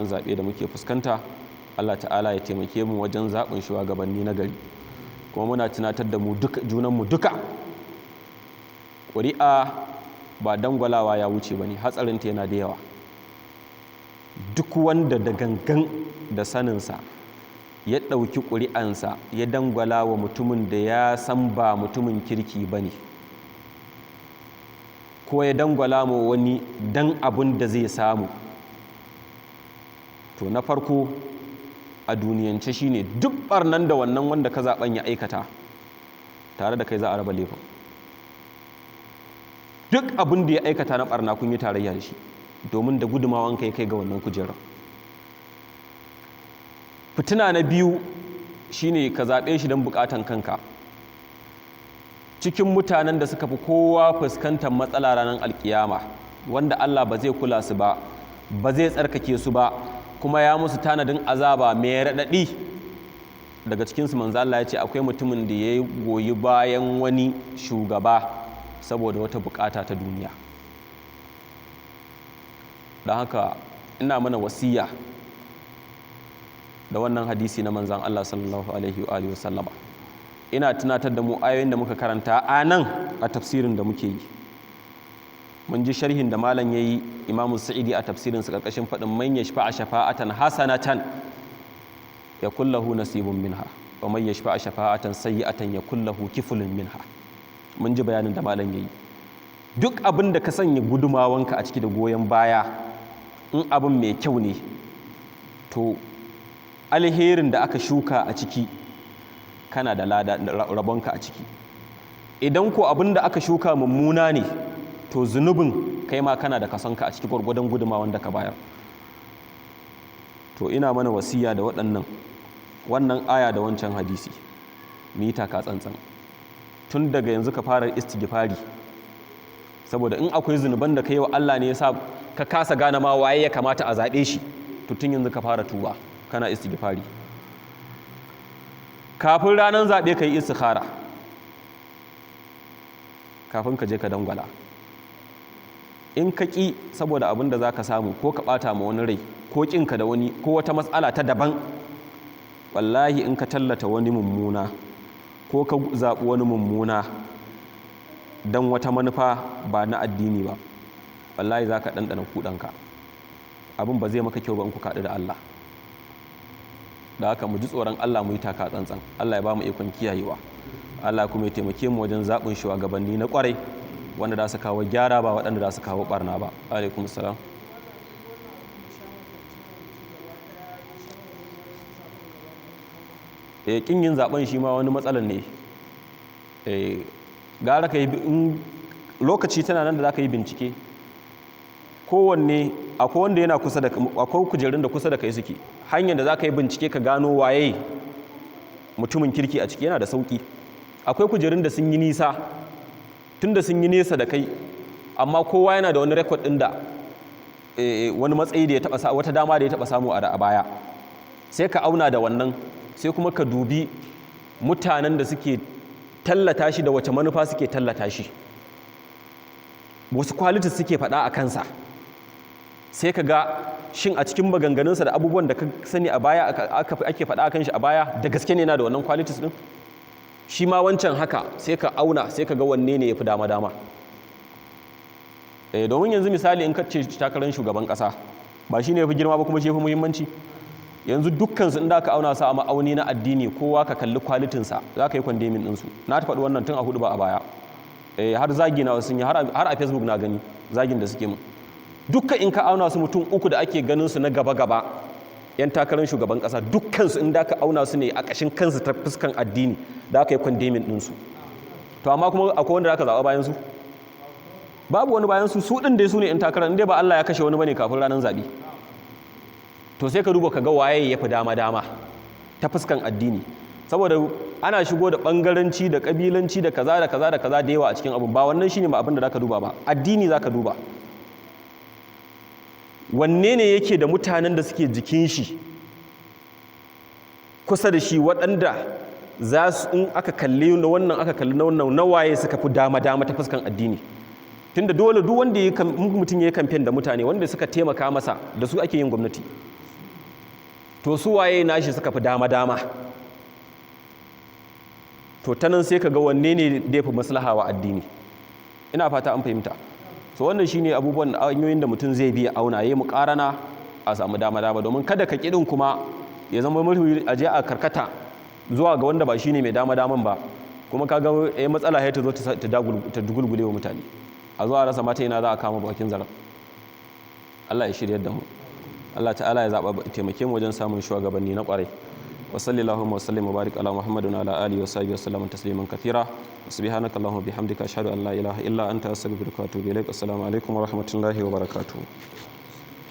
zaɓe da muke fuskanta. Allah ta'ala ya taimake mu wajen zaɓin shugabanni na gari, kuma muna tunatar da mu duka junanmu duka ƙuri'a ba dangwalawa ya wuce ba ne, hatsarinta yana da yawa. Duk wanda da gangan da saninsa ya ɗauki ƙuri'ansa ya dangwala wa mutumin da ya san ba mutumin kirki ba ne, ko ya dangwala ma wani dan abin da zai samu, to na farko a duniyance shine duk barnan da wannan wanda ka zaben ya aikata tare da kai za a raba laifin. Duk abin da ya aikata na barna kun yi tarayya da shi, domin da gudumawan kai ga wannan kujerar. Fitina na biyu shine ka zaɓe shi don buƙatan kanka. Cikin mutanen da suka fi kowa fuskantar matsala ranar alkiyama, wanda Allah ba zai kula su ba, ba zai tsarkake su ba, kuma ya musu tanadin azaba mai raɗaɗi. Daga cikinsu manzo Allah ya ce akwai mutumin da ya goyi bayan wani shugaba saboda wata bukata ta duniya. Don haka ina mana wasiya da wannan hadisi na manzan Allah sallallahu alaihi wa sallama. Ina tunatar da mu ayoyin da muka karanta a nan a tafsirin da muke yi. Mun ji sharhin da malam yayi Imam Sa'idi a tafsirin sa karkashin fadin man yashfa'a shafa'atan hasanatan yakul lahu nasibun minha wa man yashfa'a shafa'atan sayyi'atan yakul lahu kiflun minha. Mun ji bayanin da malam yayi. Duk abin da ka sanya gudumawanka a ciki da goyen baya, in abin mai kyau ne, to alherin da aka shuka a ciki kana da lada rabonka a ciki. Idan ko abin da aka shuka mummuna ne, to zunubin kai ma kana da kasonka a ciki gwargwadon gudumawan da ka bayar. To ina mana wasiya da wannan aya da wancan hadisi, mu yi taka tsantsan tun daga yanzu ka fara istighfari, saboda in akwai zunuban da ka yi wa Allah ne yasa ka kasa gane ma waye ya kamata a zaɓe shi, to tun yanzu ka fara tuba kana istighfari. Kafin ranar zaɓe ka yi istikhara, kafin ka je ka dangwala. In ka ƙi saboda abin da za ka samu, ko ka ɓata ma wani rai, ko ƙinka da wani, ko wata matsala ta daban, wallahi in ka tallata wani mummuna ko ka zaɓi wani mummuna don wata manufa ba na addini ba, wallahi za ka ɗanɗana kuɗanka. Abin ba zai maka kyau ba in ku kaɗu da Allah. Da haka mu ji tsoron Allah, mu yi taka tsantsan. Allah ya ba mu ikon kiyayewa. Allah kuma ya taimake mu wajen zaɓin shugabanni na ƙwarai, wanda za su kawo gyara ba waɗanda za su kawo ɓarna ba. Alaikum salam. Ƙin yin zaɓen shi ma wani matsalar ne. Gara ka yi lokaci tana nan da za ka yi bincike. Kowanne akwai wanda yana kusa da, akwai kujerun da kusa da kai suke. Hanyar da za ka yi bincike ka gano waye mutumin kirki a ciki yana da sauƙi. Akwai kujerun da sun yi nisa, tun da sun yi nesa da kai, amma kowa yana da wani rekod ɗin da wani matsayi da ya taɓa, wata dama da ya taɓa samu a baya. Sai ka auna da wannan, sai kuma ka dubi mutanen da suke tallata shi da wace manufa suke tallata shi, wasu qualities suke faɗa a kansa. Sai ka ga shin a cikin maganganunsa da abubuwan da ka sani a baya ake faɗa a kan shi a baya, da gaske ne yana da wannan qualities ɗin. Shi ma wancan haka, sai ka auna, sai ka ga wanne ne ya fi dama-dama. Domin yanzu misali in ka ce takarar shugaban ƙasa, ba shi ne ya fi girma ba kuma shi ya fi muhimmanci. Yanzu dukkansu inda aka auna su a ma'auni na addini, kowa ka kalli kwalitinsa za ka yi kwandemin ɗinsu. Na ta faɗi wannan tun a hudu ba a baya. Har zagi na wasu yi, har a Facebook na gani zagin da suke mu. Dukkan in ka auna su mutum uku da ake ganin su na gaba-gaba, 'yan takarar shugaban ƙasa, dukkansu inda aka auna su ne a ƙashin kansu ta fuskan addini, da aka yi kwandemin ɗinsu. To amma kuma akwai wanda aka zaɓa bayan su? Babu wani bayan su, su ɗin dai su ne 'yan takarar, inda ba Allah ya kashe wani bane kafin ranar zaɓe. To sai ka duba ka ga waye ya fi dama-dama ta fuskan addini, saboda ana shigo da ɓangaranci da ƙabilanci da kaza da kaza da kaza da yawa a cikin abin. Ba wannan shine ma abin da za ka duba ba, addini za ka duba. Wanne ne yake da mutanen da suke jikin shi kusa da shi, waɗanda za su, in aka kalli na wannan aka kalli na wannan, na waye suka fi dama-dama ta fuskan addini. Tunda dole duk wanda mutum ya yi kamfen da mutane wanda suka taimaka masa, da su ake yin gwamnati. to su waye nashi suka fi dama to ta nan sai ka ga wanne ne da ya fi maslaha wa addini. Ina fata an fahimta. So wannan shine abubuwan hanyoyin da mutum zai biya auna yayi muƙarana a samu dama domin kada ka kidin kuma ya zama mulki a je a karkata zuwa ga wanda ba shine mai daman ba, kuma kaga matsala ya ta zo ta dugulgule wa mutane a zuwa rasa mata yana za a kama bakin zarar. Allah ya shiryar da mu, Allah ta'ala ya zaba taimake mu wajen samun shugabanni na kwarai. wa sallallahu wa sallim wa barik ala muhammadin ala alihi wa sahbihi wa sallam tasliman kathira. subhanaka allahumma bihamdika ashhadu an la ilaha illa anta astaghfiruka wa atubu ilaik. Assalamu alaikum wa rahmatullahi wa barakatuh.